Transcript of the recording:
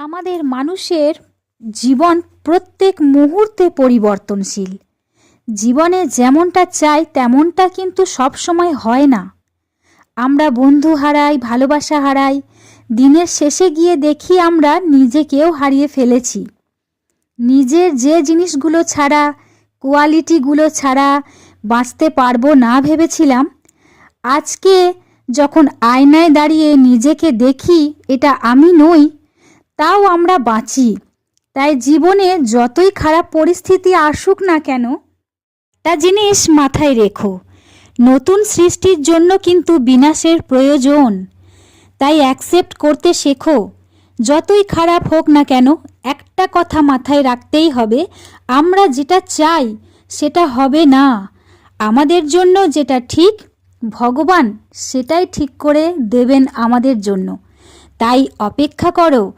আমাদের মানুষের জীবন প্রত্যেক মুহূর্তে পরিবর্তনশীল। জীবনে যেমনটা চাই তেমনটা কিন্তু সব সময় হয় না। আমরা বন্ধু হারাই, ভালোবাসা হারাই, দিনের শেষে গিয়ে দেখি আমরা নিজেকেও হারিয়ে ফেলেছি। নিজের যে জিনিসগুলো ছাড়া, কোয়ালিটিগুলো ছাড়া বাঁচতে পারবো না ভেবেছিলাম, আজকে যখন আয়নায় দাঁড়িয়ে নিজেকে দেখি এটা আমি নই, তাও আমরা বাঁচি। তাই জীবনে যতই খারাপ পরিস্থিতি আসুক না কেন, একটা জিনিস মাথায় রেখো, নতুন সৃষ্টির জন্য কিন্তু বিনাশের প্রয়োজন। তাই অ্যাকসেপ্ট করতে শেখো। যতই খারাপ হোক না কেন, একটা কথা মাথায় রাখতেই হবে, আমরা যেটা চাই সেটা হবে না। আমাদের জন্য যেটা ঠিক, ভগবান সেটাই ঠিক করে দেবেন আমাদের জন্য। তাই অপেক্ষা করো,